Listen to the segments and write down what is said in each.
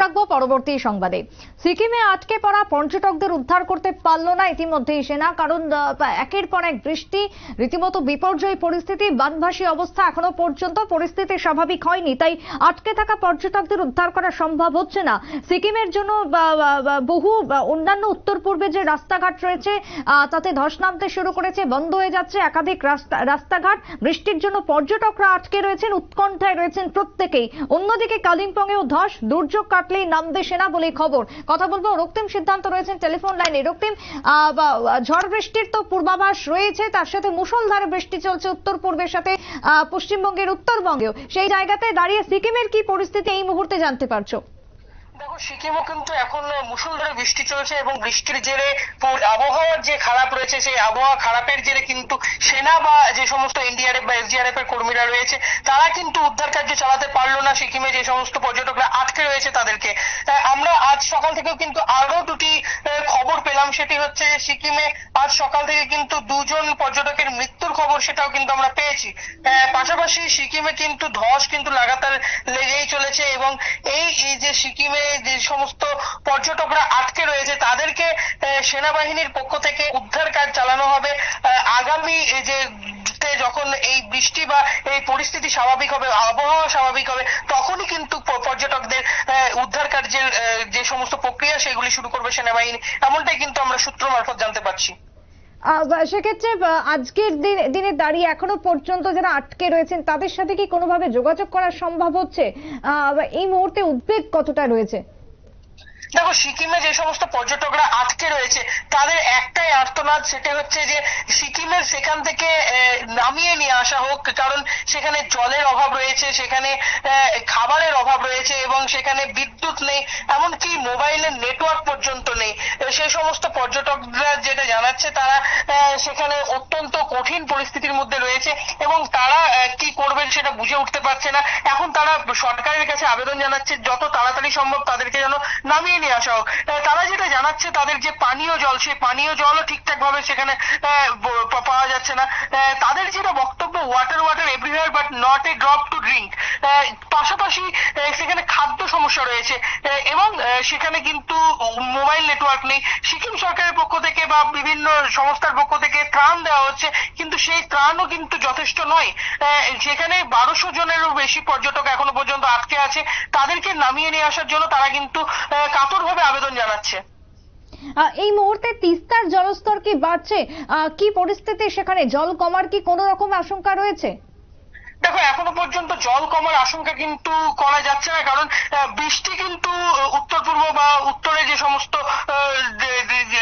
থাকবো পরবর্তী সংবাদে। সিকিমে আটকে পড়া পর্যটকদের উদ্ধার করতে পারল না ইতিমধ্যেই সেনা, কারণ একের পর এক বৃষ্টি, রীতিমতো বিপর্যয় পরিস্থিতি, বানভাসী অবস্থা। এখনো পর্যন্ত পরিস্থিতি স্বাভাবিক হয়নি, তাই আটকে থাকা পর্যটকদের উদ্ধার করা সম্ভব হচ্ছে না। সিকিমের জন্য বহু অন্যান্য উত্তর পূর্বে যে রাস্তাঘাট রয়েছে তাতে ধস নামতে শুরু করেছে, বন্ধ হয়ে যাচ্ছে একাধিক রাস্তাঘাট। বৃষ্টির জন্য পর্যটকরা আটকে রয়েছেন, উৎকণ্ঠায় রয়েছেন প্রত্যেকেই। অন্যদিকে কালিম্পংয়েও ধস, দুর্যোগ কাটলেই নামবে সেনা বলেই খবর। কথা বলবো, রক্তিম সিদ্ধান্ত রয়েছেন টেলিফোন লাইনে। রক্তিম, ঝড় বৃষ্টির তো পূর্বাভাস রয়েছে, তার সাথে মুষলধারে বৃষ্টি চলছে উত্তর পূর্বের সাথে পশ্চিমবঙ্গের উত্তরবঙ্গেও। সেই জায়গাতে দাঁড়িয়ে সিকিমের কি পরিস্থিতি এই মুহূর্তে জানতে পারছো? দেখো, সিকিমও কিন্তু এখন মুষলধারে বৃষ্টি চলছে এবং বৃষ্টির জেরে আবহাওয়ার যে খারাপ রয়েছে, সেই আবহাওয়া খারাপের জেরে কিন্তু সেনা বা যে সমস্ত এনডিআরএফ বা এসডিআরএফ এর কর্মীরা রয়েছে তারা কিন্তু উদ্ধার কার্য চালাতে পারলো না। সিকিমে যে সমস্ত পর্যটকরা আটকে রয়েছে তাদেরকে আমরা আজ সকাল থেকেও কিন্তু আরো দুটি খবর পেলাম। সেটি হচ্ছে সিকিমে আজ সকাল থেকে কিন্তু দুজন পর্যটকের মৃত্যুর খবর, সেটাও কিন্তু আমরা পেয়েছি। পাশাপাশি সিকিমে কিন্তু ধস কিন্তু লাগাতার লেগেই চলেছে এবং এই যে সিকিমে যে সমস্ত পর্যটকরা আটকে রয়েছে তাদেরকে সেনাবাহিনীর পক্ষ থেকে উদ্ধার কাজ চালানো হবে। আগামী যে যখন এই বৃষ্টি বা এই পরিস্থিতি স্বাভাবিক হবে, আবহাওয়া স্বাভাবিক হবে, তখনই কিন্তু পর্যটকদের উদ্ধার কার্যের যে সমস্ত প্রক্রিয়া সেগুলি শুরু করবে সেনাবাহিনী, এমনটাই কিন্তু আমরা সূত্র মারফত জানতে পারছি। সেক্ষেত্রে আজকের দিনে দাঁড়িয়ে এখনো পর্যন্ত যারা আটকে রয়েছেন তাদের সাথে কি কোনোভাবে যোগাযোগ করা সম্ভব হচ্ছে? এই মুহূর্তে উদ্বেগ কতটা রয়েছে? দেখো, সিকিমে যে সমস্ত পর্যটকরা আটকে রয়েছে তাদের একটাই আর্তনাদ, সেটা হচ্ছে যে সিকিমের সেখান থেকে নামিয়ে নিয়ে আসা হোক, কারণ সেখানে জলের অভাব রয়েছে, সেখানে খাবারের অভাব রয়েছে এবং সেখানে বিদ্যুৎ নেই, এমনকি মোবাইলের নেটওয়ার্ক পর্যন্ত নেই। সেই সমস্ত পর্যটকরা যেটা জানাচ্ছে, তারা সেখানে অত্যন্ত কঠিন পরিস্থিতির মধ্যে রয়েছে এবং তারা কি করবেন সেটা বুঝে উঠতে পারছে না। এখন তারা সরকারের কাছে আবেদন জানাচ্ছে যত তাড়াতাড়ি সম্ভব তাদেরকে যেন নামিয়ে নিয়ে আসা হোক। তারা যেটা জানাচ্ছে, তাদের যে পানীয় জল, সেই পানীয় জলও ঠিকঠাক ভাবে সেখানে পাওয়া যাচ্ছে না। তাদের যেটা বক্তব্য, water everywhere but not a drop to drink. পাশাপাশি সেখানে খাদ্য সমস্যা রয়েছে এবং সেখানে কিন্তু মোবাইল নেটওয়ার্ক নেই। সিকিম সরকারের পক্ষ থেকে বা বিভিন্ন সংস্থার পক্ষ থেকে ত্রাণ দেওয়া হচ্ছে, কিন্তু সেই ত্রাণও কিন্তু যথেষ্ট নয়। সেখানে 1200 জনেরও বেশি পর্যটক এখনো পর্যন্ত আটকে আছে, তাদেরকে নামিয়ে নিয়ে আসার জন্য তারা কিন্তু কাতরভাবে আবেদন জানাচ্ছে। এই মুহূর্তে তিস্তার জলস্তর কি বাড়ছে? কি পরিস্থিতি সেখানে? জল কমার কি কোনো রকম আশঙ্কা রয়েছে? দেখো, এখনো পর্যন্ত জল কমার আশঙ্কা কিন্তু করা যাচ্ছে না, কারণ বৃষ্টি কিন্তু উত্তর পূর্ব বা উত্তরে যে সমস্ত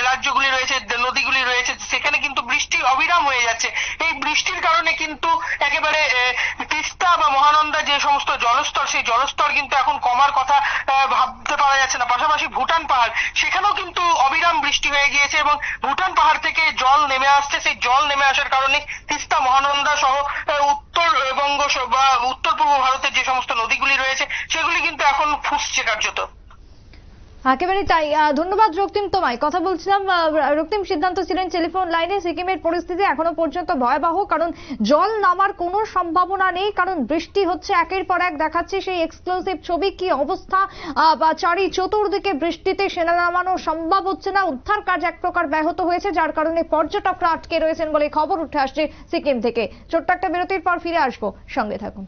রাজ্যগুলি রয়েছে, নদীগুলি রয়েছে, সেখানে কিন্তু বৃষ্টি অবিরাম হয়ে যাচ্ছে। এই বৃষ্টির কারণে কিন্তু একেবারে তিস্তা বা মহানন্দা যে সমস্ত জলস্তর, সেই জলস্তর কিন্তু এখন কমার কথা ভাবতে পারা যাচ্ছে না। পাশাপাশি ভুটান পাহাড়, সেখানেও কিন্তু অবিরাম বৃষ্টি হয়ে গিয়েছে এবং ভুটান পাহাড় থেকে জল নেমে আসছে। সেই জল নেমে আসার কারণে তিস্তা, মহানন্দা সহ উত্তরবঙ্গ বা উত্তর পূর্ব ভারতের যে সমস্ত নদীগুলি রয়েছে সেগুলি কিন্তু এখন ফুঁসছে কার্যত। একেবারে তাই। ধন্যবাদ রক্তিম তোমায়। কথা বলছিলাম, রক্তিম সিদ্ধান্ত ছিলেন টেলিফোন লাইনে। সিকিমের পরিস্থিতি এখনো পর্যন্ত ভয়াবহ, কারণ জল নামার কোনো সম্ভাবনা নেই, কারণ বৃষ্টি হচ্ছে একের পর এক। দেখাচ্ছে সেই এক্সক্লুসিভ ছবি, কি অবস্থা বা চতুর্দিকে বৃষ্টিতে সেনা নামানো সম্ভব হচ্ছে না। উদ্ধার কাজ এক প্রকার ব্যাহত হয়েছে, যার কারণে পর্যটকরা আটকে রয়েছেন বলে খবর উঠে আসছে সিকিম থেকে। ছোট্ট একটা বিরতির পর ফিরে আসবো, সঙ্গে থাকুন।